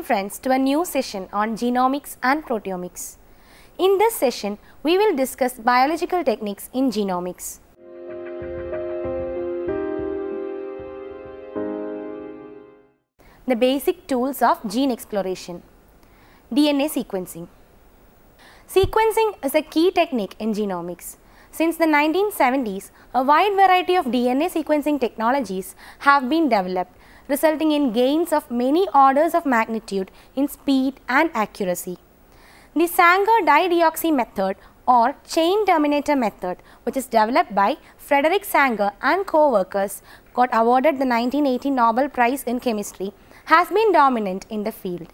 friends to a new session on genomics and proteomics. In this session, we will discuss biological techniques in genomics. The basic tools of gene exploration. DNA sequencing. Sequencing is a key technique in genomics. Since the 1970s, a wide variety of DNA sequencing technologies have been developed, resulting in gains of many orders of magnitude in speed and accuracy. The Sanger dideoxy method or chain terminator method, which is developed by Frederick Sanger and co-workers, got awarded the 1980 Nobel Prize in Chemistry, has been dominant in the field.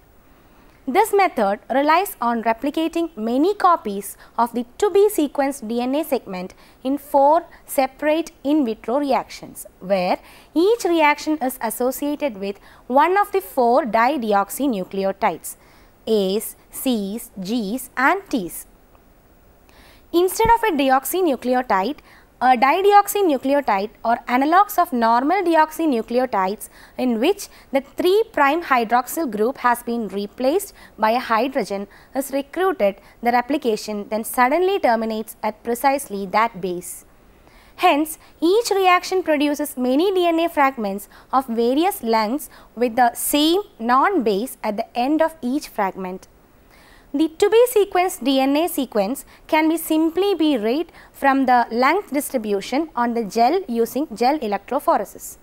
This method relies on replicating many copies of the to-be sequenced DNA segment in 4 separate in vitro reactions, where each reaction is associated with one of the 4 dideoxynucleotides, A's, C's, G's and T's. Instead of a deoxynucleotide, a dideoxynucleotide or analogues of normal deoxynucleotides in which the 3' hydroxyl group has been replaced by a hydrogen is recruited, the replication then suddenly terminates at precisely that base. Hence, each reaction produces many DNA fragments of various lengths with the same non-base at the end of each fragment. The to-be sequenced DNA sequence can be simply be read from the length distribution on the gel using gel electrophoresis.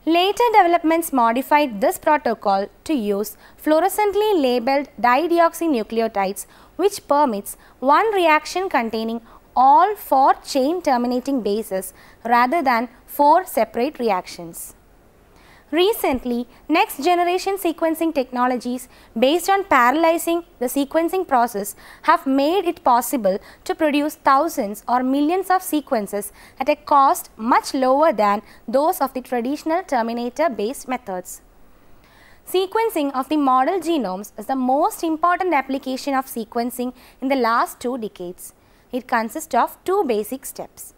Later developments modified this protocol to use fluorescently labeled dideoxynucleotides, which permits one reaction containing all 4 chain terminating bases rather than 4 separate reactions. Recently, next generation sequencing technologies based on parallelizing the sequencing process have made it possible to produce thousands or millions of sequences at a cost much lower than those of the traditional terminator based methods. Sequencing of the model genomes is the most important application of sequencing in the last 2 decades. It consists of 2 basic steps.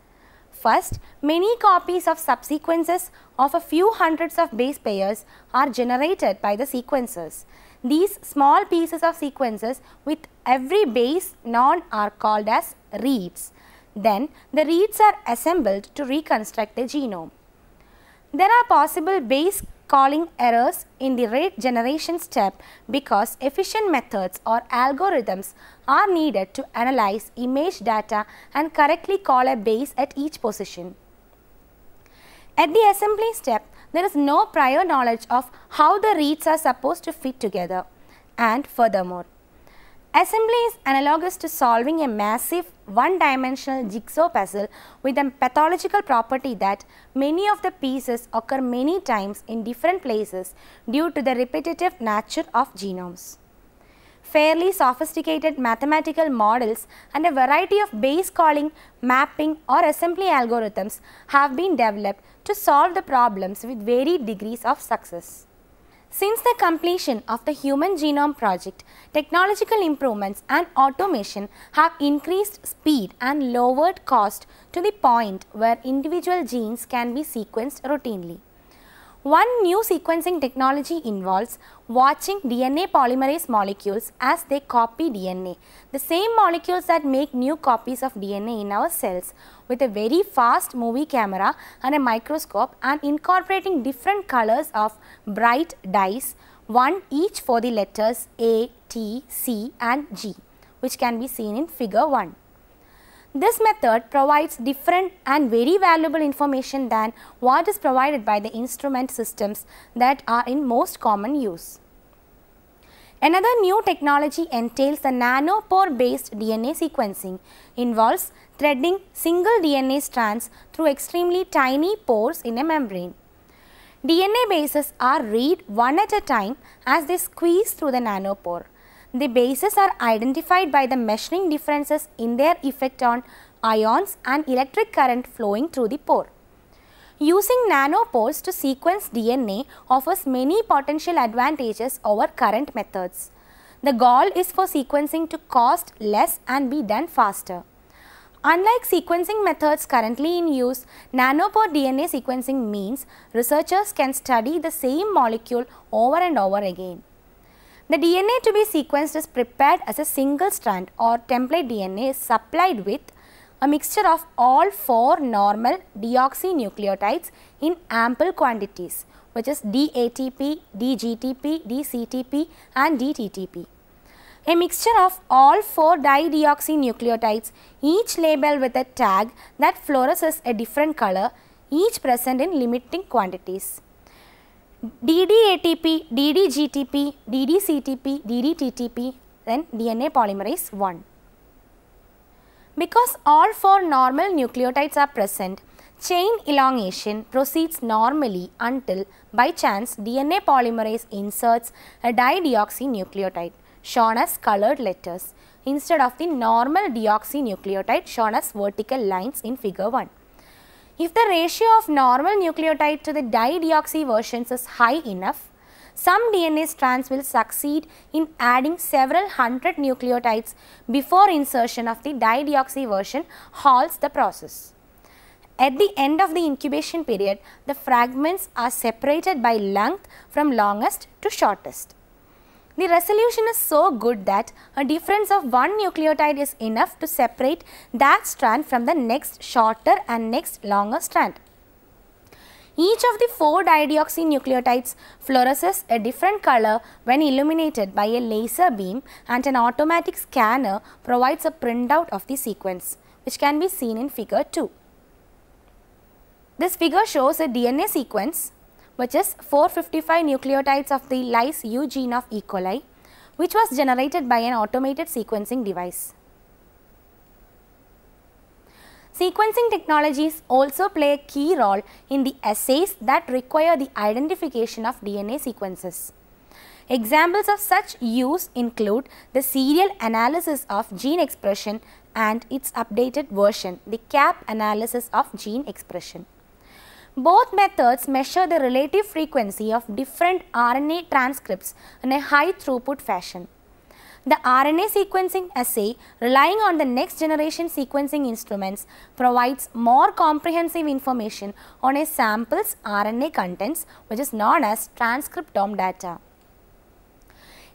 First, many copies of subsequences of a few hundreds of base pairs are generated by the sequencers. These small pieces of sequences with every base node are called as reads. Then, the reads are assembled to reconstruct the genome. There are possible base calling errors in the rate generation step because efficient methods or algorithms are needed to analyze image data and correctly call a base at each position. At the assembly step, there is no prior knowledge of how the reads are supposed to fit together, and furthermore, assembly is analogous to solving a massive one-dimensional jigsaw puzzle with a pathological property that many of the pieces occur many times in different places due to the repetitive nature of genomes. Fairly sophisticated mathematical models and a variety of base calling, mapping or assembly algorithms have been developed to solve the problems with varied degrees of success. Since the completion of the Human Genome Project, technological improvements and automation have increased speed and lowered cost to the point where individual genes can be sequenced routinely. One new sequencing technology involves watching DNA polymerase molecules as they copy DNA, the same molecules that make new copies of DNA in our cells, with a very fast movie camera and a microscope, and incorporating different colors of bright dyes, one each for the letters A, T, C and G, which can be seen in figure 1. This method provides different and very valuable information than what is provided by the instrument systems that are in most common use. Another new technology entails the nanopore based DNA sequencing, involves threading single DNA strands through extremely tiny pores in a membrane. DNA bases are read one at a time as they squeeze through the nanopore. The bases are identified by the measuring differences in their effect on ions and electric current flowing through the pore. Using nanopores to sequence DNA offers many potential advantages over current methods. The goal is for sequencing to cost less and be done faster. Unlike sequencing methods currently in use, nanopore DNA sequencing means researchers can study the same molecule over and over again. The DNA to be sequenced is prepared as a single strand or template DNA is supplied with a mixture of all 4 normal deoxynucleotides in ample quantities, which is DATP, DGTP, DCTP and DTTP. A mixture of all 4 dideoxynucleotides, each labeled with a tag that fluoresces a different color, each present in limiting quantities. DDATP, DDGTP, DDCTP, DDTTP, then DNA polymerase 1. Because all 4 normal nucleotides are present, chain elongation proceeds normally until by chance DNA polymerase inserts a dideoxynucleotide shown as colored letters instead of the normal deoxynucleotide shown as vertical lines in figure 1. If the ratio of normal nucleotide to the dideoxy versions is high enough, some DNA strands will succeed in adding several hundred nucleotides before insertion of the dideoxy version halts the process. At the end of the incubation period, the fragments are separated by length from longest to shortest. The resolution is so good that a difference of 1 nucleotide is enough to separate that strand from the next shorter and next longer strand. Each of the 4 dideoxynucleotides fluoresces a different color when illuminated by a laser beam, and an automatic scanner provides a printout of the sequence, which can be seen in figure 2. This figure shows a DNA sequence which is 455 nucleotides of the lyse U gene of E. coli, which was generated by an automated sequencing device. Sequencing technologies also play a key role in the assays that require the identification of DNA sequences. Examples of such use include the serial analysis of gene expression and its updated version, the CAP analysis of gene expression. Both methods measure the relative frequency of different RNA transcripts in a high throughput fashion. The RNA sequencing assay, relying on the next generation sequencing instruments, provides more comprehensive information on a sample's RNA contents, which is known as transcriptome data.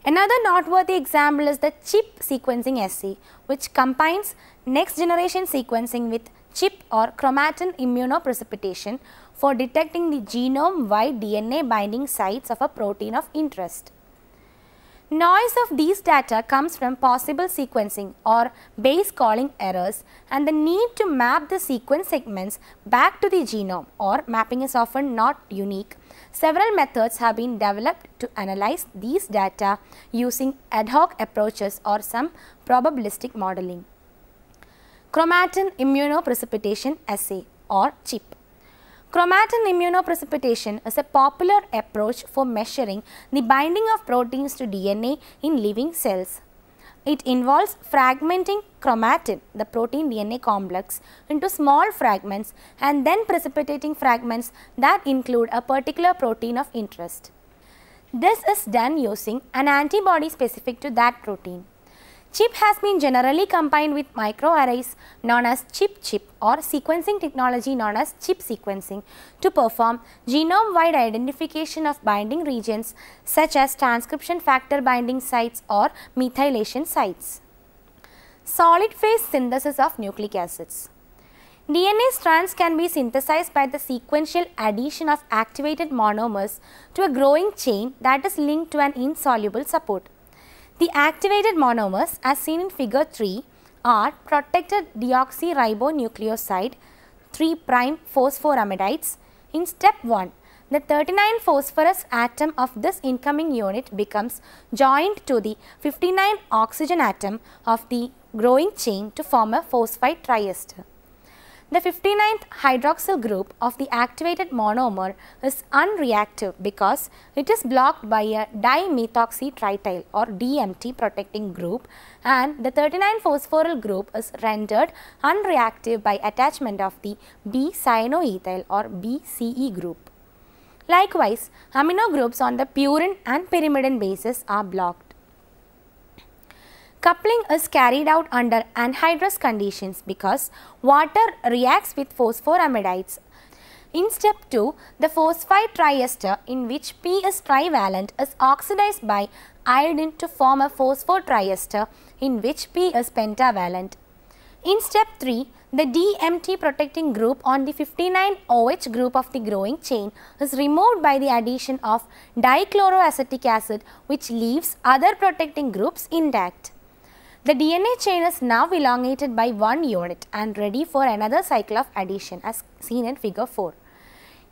Another noteworthy example is the CHIP sequencing assay, which combines next generation sequencing with CHIP or chromatin immunoprecipitation for detecting the genome-wide DNA binding sites of a protein of interest. Noise of these data comes from possible sequencing or base calling errors and the need to map the sequence segments back to the genome, or mapping is often not unique. Several methods have been developed to analyze these data using ad hoc approaches or some probabilistic modeling. Chromatin immunoprecipitation assay or CHIP. Chromatin immunoprecipitation is a popular approach for measuring the binding of proteins to DNA in living cells. It involves fragmenting chromatin, the protein DNA complex, into small fragments and then precipitating fragments that include a particular protein of interest. This is done using an antibody specific to that protein. CHIP has been generally combined with microarrays known as ChIP-chip or sequencing technology known as CHIP sequencing to perform genome-wide identification of binding regions such as transcription factor binding sites or methylation sites. Solid phase synthesis of nucleic acids. DNA strands can be synthesized by the sequential addition of activated monomers to a growing chain that is linked to an insoluble support. The activated monomers, as seen in figure 3, are protected deoxyribonucleoside 3' phosphoramidites. In step 1, the 39 phosphorus atom of this incoming unit becomes joined to the 59 oxygen atom of the growing chain to form a phosphide triester. The 59th hydroxyl group of the activated monomer is unreactive because it is blocked by a dimethoxytrityl or DMT protecting group, and the 39 phosphoryl group is rendered unreactive by attachment of the B-cyanoethyl or BCE group. Likewise, amino groups on the purine and pyrimidine bases are blocked. Coupling is carried out under anhydrous conditions because water reacts with phosphoramidites. In step 2, the phosphide triester in which P is trivalent is oxidized by iodine to form a phosphotriester in which P is pentavalent. In step 3, the DMT protecting group on the 59OH group of the growing chain is removed by the addition of dichloroacetic acid, which leaves other protecting groups intact. The DNA chain is now elongated by 1 unit and ready for another cycle of addition as seen in figure 4.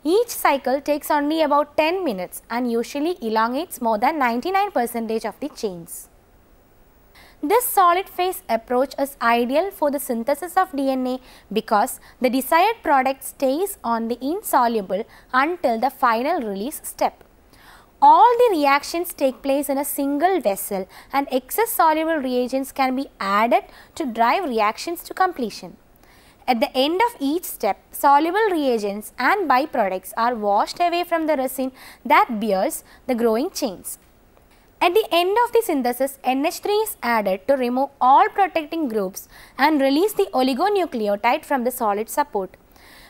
Each cycle takes only about 10 minutes and usually elongates more than 99% of the chains. This solid phase approach is ideal for the synthesis of DNA because the desired product stays on the insoluble until the final release step. All the reactions take place in a single vessel and excess soluble reagents can be added to drive reactions to completion. At the end of each step, soluble reagents and byproducts are washed away from the resin that bears the growing chains. At the end of the synthesis, NH3 is added to remove all protecting groups and release the oligonucleotide from the solid support.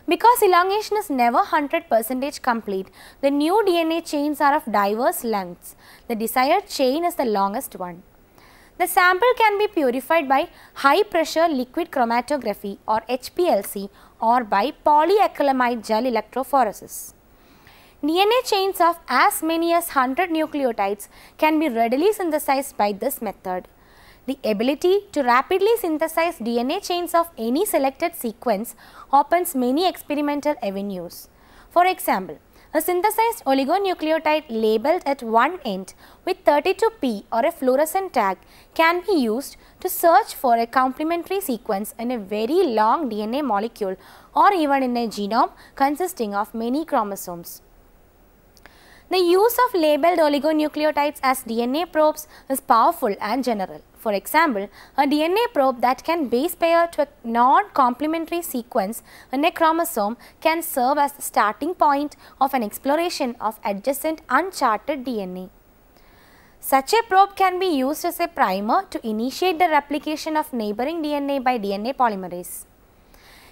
Because elongation is never 100% complete, the new DNA chains are of diverse lengths. The desired chain is the longest one. The sample can be purified by high pressure liquid chromatography or HPLC or by polyacrylamide gel electrophoresis. DNA chains of as many as 100 nucleotides can be readily synthesized by this method. The ability to rapidly synthesize DNA chains of any selected sequence opens many experimental avenues. For example, a synthesized oligonucleotide labeled at one end with 32P or a fluorescent tag can be used to search for a complementary sequence in a very long DNA molecule or even in a genome consisting of many chromosomes. The use of labeled oligonucleotides as DNA probes is powerful and general. For example, a DNA probe that can base pair to a non-complementary sequence in a chromosome can serve as the starting point of an exploration of adjacent uncharted DNA. Such a probe can be used as a primer to initiate the replication of neighboring DNA by DNA polymerase.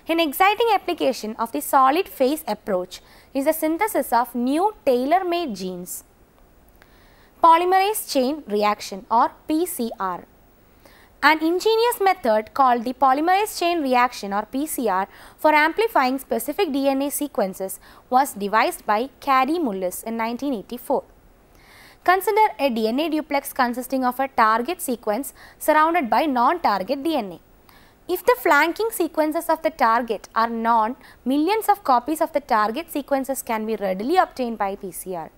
An exciting application of the solid phase approach is the synthesis of new tailor-made genes. Polymerase chain reaction or PCR. An ingenious method called the polymerase chain reaction or PCR for amplifying specific DNA sequences was devised by Kary Mullis in 1984. Consider a DNA duplex consisting of a target sequence surrounded by non-target DNA. If the flanking sequences of the target are known, millions of copies of the target sequences can be readily obtained by PCR.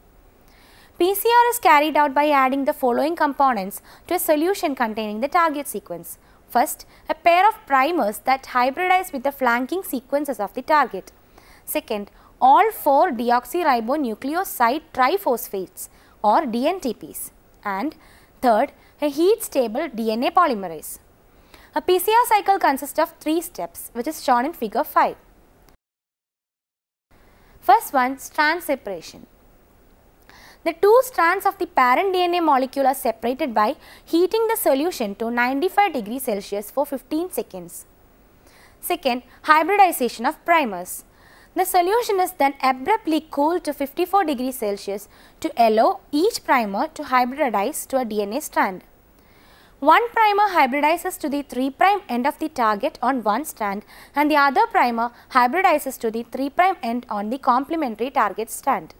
PCR is carried out by adding the following components to a solution containing the target sequence. First, a pair of primers that hybridize with the flanking sequences of the target. Second, all 4 deoxyribonucleoside triphosphates or DNTPs. And third, a heat stable DNA polymerase. A PCR cycle consists of 3 steps, which is shown in figure 5. First one, strand separation. The 2 strands of the parent DNA molecule are separated by heating the solution to 95 degrees Celsius for 15 seconds. Second, hybridization of primers. The solution is then abruptly cooled to 54 degrees Celsius to allow each primer to hybridize to a DNA strand. One primer hybridizes to the 3' end of the target on one strand and the other primer hybridizes to the 3' end on the complementary target strand.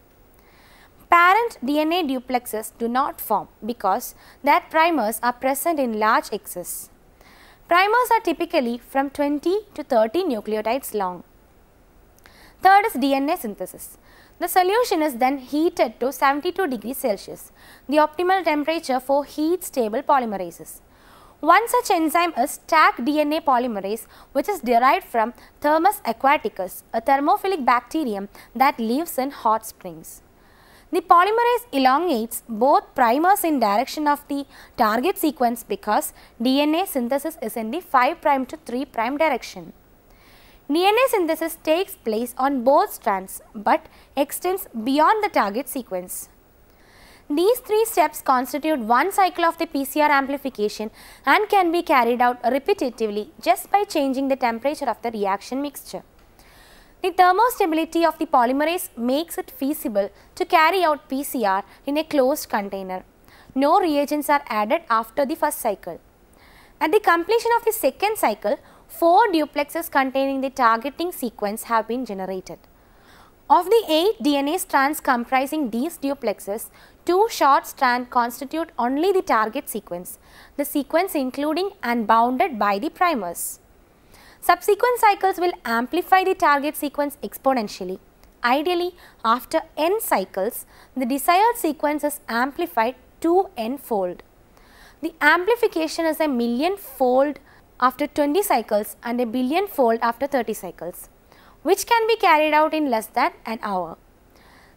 Parent DNA duplexes do not form because their primers are present in large excess. Primers are typically from 20 to 30 nucleotides long. Third is DNA synthesis. The solution is then heated to 72 degrees Celsius, the optimal temperature for heat stable polymerases. One such enzyme is Taq DNA polymerase, which is derived from Thermus aquaticus, a thermophilic bacterium that lives in hot springs. The polymerase elongates both primers in direction of the target sequence because DNA synthesis is in the 5' to 3' direction. DNA synthesis takes place on both strands but extends beyond the target sequence. These 3 steps constitute one cycle of the PCR amplification and can be carried out repetitively just by changing the temperature of the reaction mixture. The thermostability of the polymerase makes it feasible to carry out PCR in a closed container. No reagents are added after the first cycle. At the completion of the second cycle, 4 duplexes containing the targeting sequence have been generated. Of the 8 DNA strands comprising these duplexes, 2 short strands constitute only the target sequence, the sequence including and bounded by the primers. Subsequent cycles will amplify the target sequence exponentially. Ideally, after n cycles, the desired sequence is amplified 2n-fold. The amplification is a million-fold after 20 cycles and a billion-fold after 30 cycles, which can be carried out in less than an hour.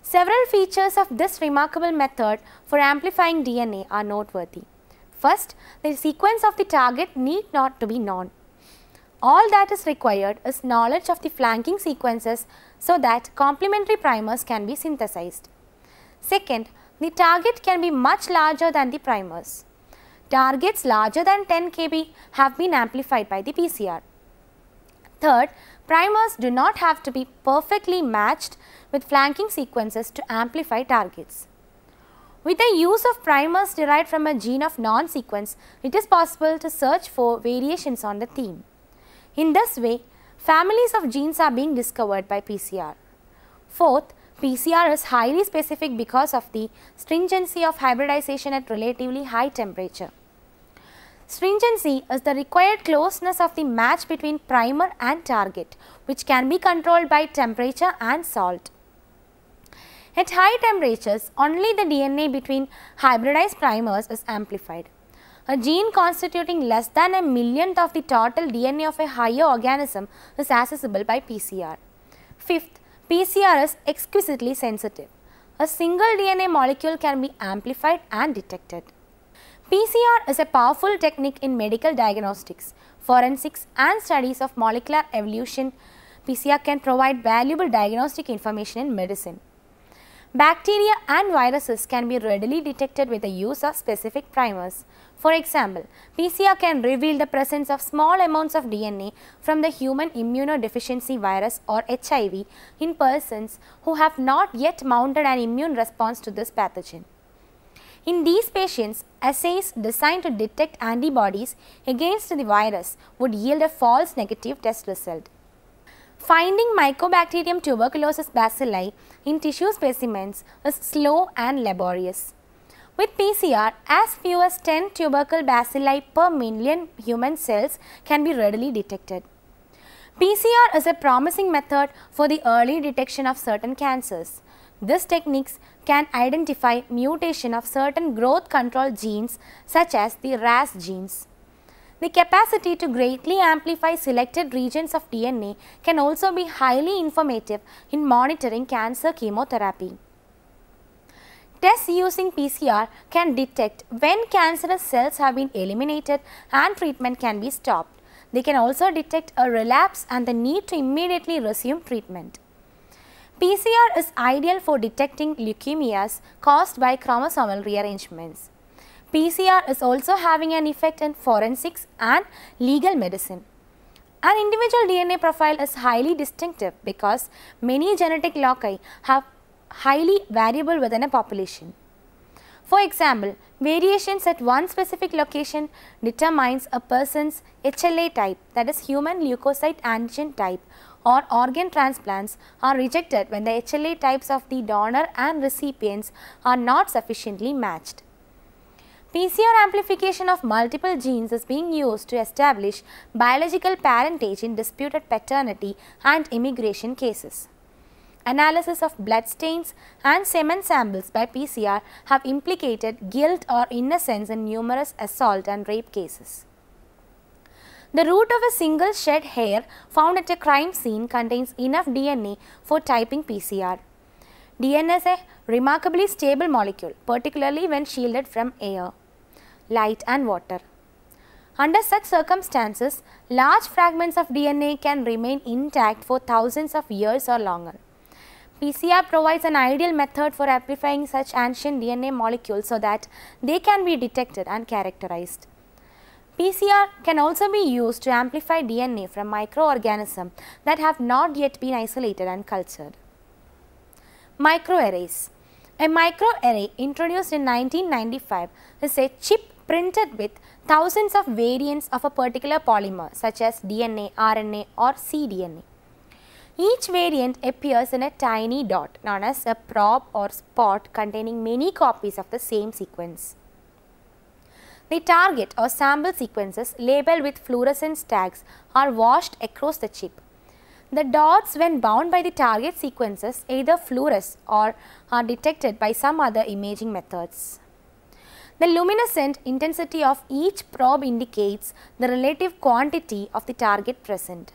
Several features of this remarkable method for amplifying DNA are noteworthy. First, the sequence of the target need not to be known. All that is required is knowledge of the flanking sequences so that complementary primers can be synthesized. Second, the target can be much larger than the primers. Targets larger than 10 kb have been amplified by the PCR. Third, primers do not have to be perfectly matched with flanking sequences to amplify targets. With the use of primers derived from a gene of non-sequence, it is possible to search for variations on the theme. In this way, families of genes are being discovered by PCR. Fourth, PCR is highly specific because of the stringency of hybridization at relatively high temperature. Stringency is the required closeness of the match between primer and target, which can be controlled by temperature and salt. At high temperatures, only the DNA between hybridized primers is amplified. A gene constituting less than a millionth of the total DNA of a higher organism is accessible by PCR. Fifth, PCR is exquisitely sensitive. A single DNA molecule can be amplified and detected. PCR is a powerful technique in medical diagnostics, forensics and studies of molecular evolution. PCR can provide valuable diagnostic information in medicine. Bacteria and viruses can be readily detected with the use of specific primers. For example, PCR can reveal the presence of small amounts of DNA from the human immunodeficiency virus or HIV in persons who have not yet mounted an immune response to this pathogen. In these patients, assays designed to detect antibodies against the virus would yield a false negative test result. Finding Mycobacterium tuberculosis bacilli in tissue specimens is slow and laborious. With PCR, as few as 10 tubercle bacilli per million human cells can be readily detected. PCR is a promising method for the early detection of certain cancers. This technique can identify mutation of certain growth control genes such as the RAS genes. The capacity to greatly amplify selected regions of DNA can also be highly informative in monitoring cancer chemotherapy. Tests using PCR can detect when cancerous cells have been eliminated and treatment can be stopped. They can also detect a relapse and the need to immediately resume treatment. PCR is ideal for detecting leukemias caused by chromosomal rearrangements. PCR is also having an effect in forensics and legal medicine. An individual DNA profile is highly distinctive because many genetic loci have highly variable within a population. For example, variations at one specific location determines a person's HLA type, that is human leukocyte antigen type, or organ transplants are rejected when the HLA types of the donor and recipients are not sufficiently matched. PCR amplification of multiple genes is being used to establish biological parentage in disputed paternity and immigration cases. Analysis of blood stains and semen samples by PCR have implicated guilt or innocence in numerous assault and rape cases. The root of a single shed hair found at a crime scene contains enough DNA for typing PCR. DNA is a remarkably stable molecule, particularly when shielded from air, light and water. Under such circumstances, large fragments of DNA can remain intact for thousands of years or longer. PCR provides an ideal method for amplifying such ancient DNA molecules so that they can be detected and characterized. PCR can also be used to amplify DNA from microorganisms that have not yet been isolated and cultured. Microarrays. A microarray introduced in 1995 is a chip printed with thousands of variants of a particular polymer such as DNA, RNA or cDNA. Each variant appears in a tiny dot known as a probe or spot containing many copies of the same sequence. The target or sample sequences labeled with fluorescence tags are washed across the chip. The dots, when bound by the target sequences, either fluoresce or are detected by some other imaging methods. The luminescent intensity of each probe indicates the relative quantity of the target present.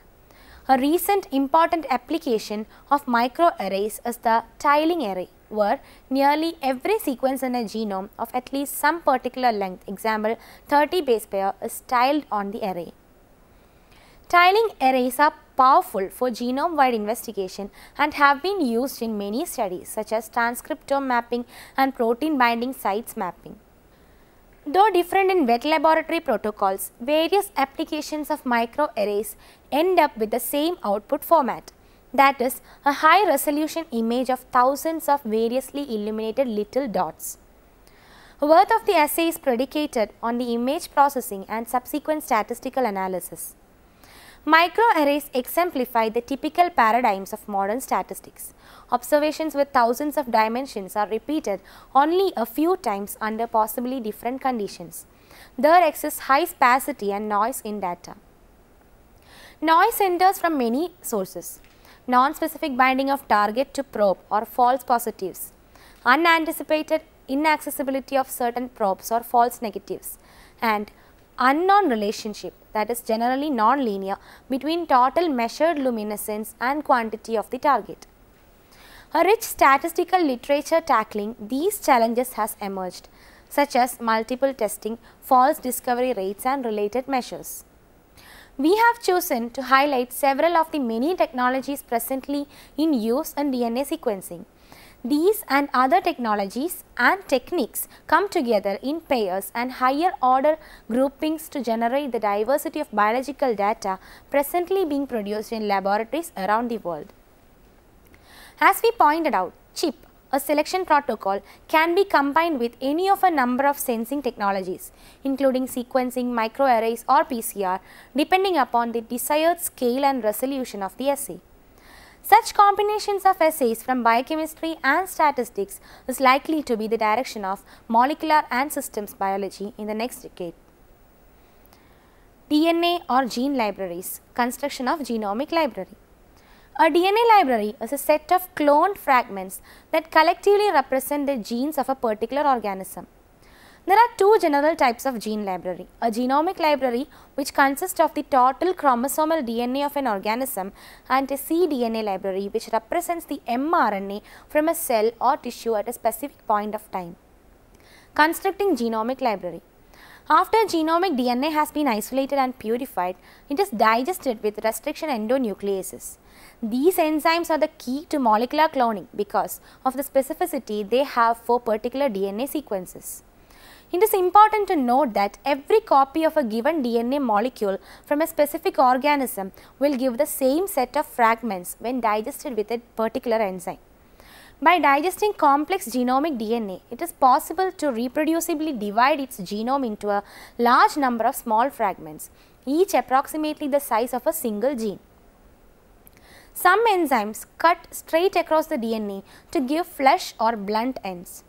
A recent important application of microarrays is the tiling array, where nearly every sequence in a genome of at least some particular length, example 30 base pair, is tiled on the array. Tiling arrays are powerful for genome-wide investigation and have been used in many studies such as transcriptome mapping and protein binding sites mapping. Though different in wet laboratory protocols, various applications of microarrays end up with the same output format, that is, a high-resolution image of thousands of variously illuminated little dots. Worth of the assay is predicated on the image processing and subsequent statistical analysis. Microarrays exemplify the typical paradigms of modern statistics. Observations with thousands of dimensions are repeated only a few times under possibly different conditions. There exists high sparsity and noise in data. Noise enters from many sources: non-specific binding of target to probe or false positives, unanticipated inaccessibility of certain probes or false negatives, and unknown relationship, that is generally non-linear, between total measured luminescence and quantity of the target. A rich statistical literature tackling these challenges has emerged, such as multiple testing, false discovery rates and related measures. We have chosen to highlight several of the many technologies presently in use in DNA sequencing. These and other technologies and techniques come together in pairs and higher order groupings to generate the diversity of biological data presently being produced in laboratories around the world. As we pointed out, CHIP, a selection protocol, can be combined with any of a number of sensing technologies, including sequencing, microarrays or PCR, depending upon the desired scale and resolution of the assay. Such combinations of assays from biochemistry and statistics is likely to be the direction of molecular and systems biology in the next decade. DNA or gene libraries, construction of genomic library. A DNA library is a set of cloned fragments that collectively represent the genes of a particular organism. There are two general types of gene library: a genomic library, which consists of the total chromosomal DNA of an organism, and a cDNA library, which represents the mRNA from a cell or tissue at a specific point of time. Constructing genomic library. After genomic DNA has been isolated and purified, it is digested with restriction endonucleases. These enzymes are the key to molecular cloning because of the specificity they have for particular DNA sequences. It is important to note that every copy of a given DNA molecule from a specific organism will give the same set of fragments when digested with a particular enzyme. By digesting complex genomic DNA, it is possible to reproducibly divide its genome into a large number of small fragments, each approximately the size of a single gene. Some enzymes cut straight across the DNA to give flush or blunt ends.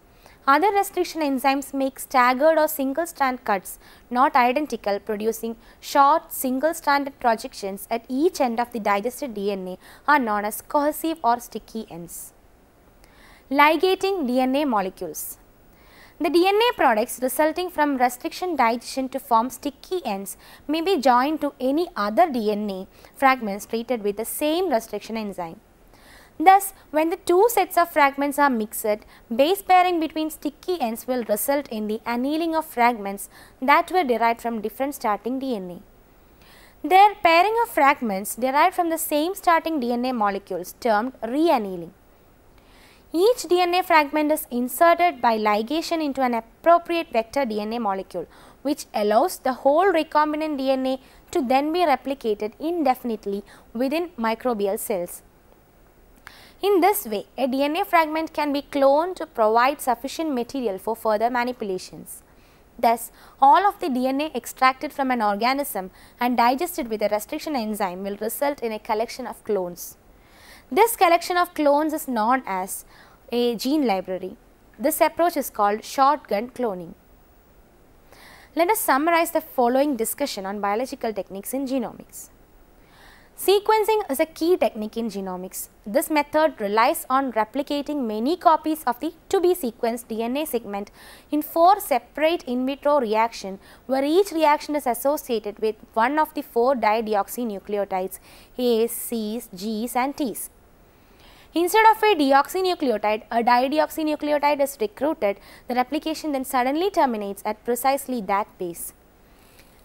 Other restriction enzymes make staggered or single-strand cuts, not identical, producing short single-stranded projections at each end of the digested DNA are known as cohesive or sticky ends. Ligating DNA molecules. The DNA products resulting from restriction digestion to form sticky ends may be joined to any other DNA fragments treated with the same restriction enzyme. Thus, when the two sets of fragments are mixed, base pairing between sticky ends will result in the annealing of fragments that were derived from different starting DNA. Their pairing of fragments derived from the same starting DNA molecules termed re-annealing. Each DNA fragment is inserted by ligation into an appropriate vector DNA molecule, which allows the whole recombinant DNA to then be replicated indefinitely within microbial cells. In this way, a DNA fragment can be cloned to provide sufficient material for further manipulations. Thus, all of the DNA extracted from an organism and digested with a restriction enzyme will result in a collection of clones. This collection of clones is known as a gene library. This approach is called shotgun cloning. Let us summarize the following discussion on biological techniques in genomics. Sequencing is a key technique in genomics. This method relies on replicating many copies of the to-be sequenced DNA segment in 4 separate in vitro reactions, where each reaction is associated with one of the 4 dideoxynucleotides A's, C's, G's and T's. Instead of a deoxynucleotide, a dideoxynucleotide is recruited. The replication then suddenly terminates at precisely that base.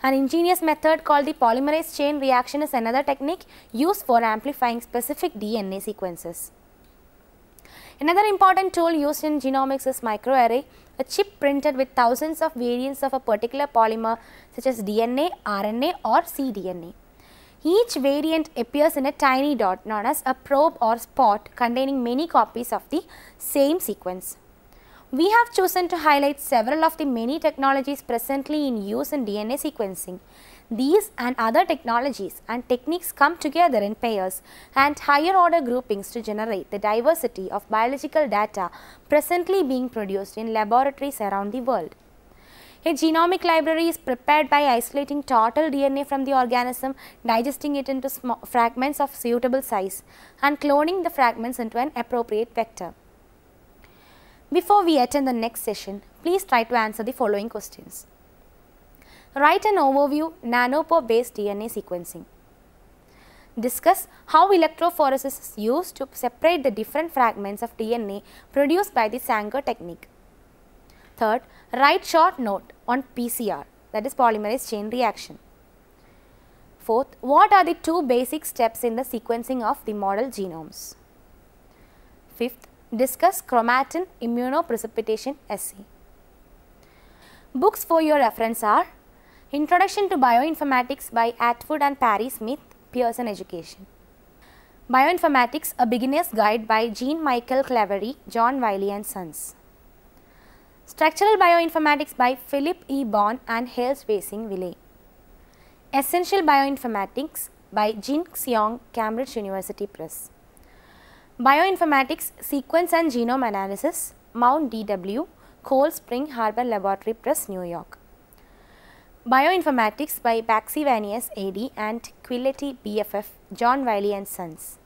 An ingenious method called the polymerase chain reaction is another technique used for amplifying specific DNA sequences. Another important tool used in genomics is microarray, a chip printed with thousands of variants of a particular polymer such as DNA, RNA or cDNA. Each variant appears in a tiny dot known as a probe or spot containing many copies of the same sequence. We have chosen to highlight several of the many technologies presently in use in DNA sequencing. These and other technologies and techniques come together in pairs and higher order groupings to generate the diversity of biological data presently being produced in laboratories around the world. A genomic library is prepared by isolating total DNA from the organism, digesting it into small fragments of suitable size, and cloning the fragments into an appropriate vector. Before we attend the next session, please try to answer the following questions. Write an overview nanopore based DNA sequencing. Discuss how electrophoresis is used to separate the different fragments of DNA produced by the Sanger technique. Third, write short note on PCR, that is polymerase chain reaction. Fourth, what are the 2 basic steps in the sequencing of the model genomes? Fifth, discuss chromatin immunoprecipitation assay. Books for your reference are Introduction to Bioinformatics by Atwood and Parry Smith, Pearson Education. Bioinformatics, a beginner's guide by Jean Michael Claverie, John Wiley and Sons. Structural Bioinformatics by Philip E. Bourne and Hales Wasing Ville. Essential Bioinformatics by Jin Xiong, Cambridge University Press. Bioinformatics, Sequence and Genome Analysis, Mount DW, Cold Spring Harbor Laboratory Press, New York. Bioinformatics by Baxivanius AD and Quilleti BFF, John Wiley and Sons.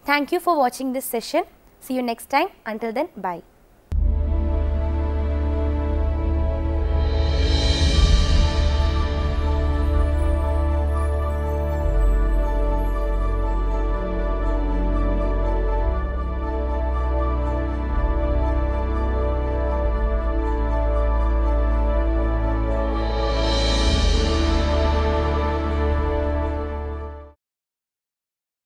Thank you for watching this session. See you next time. Until then, bye.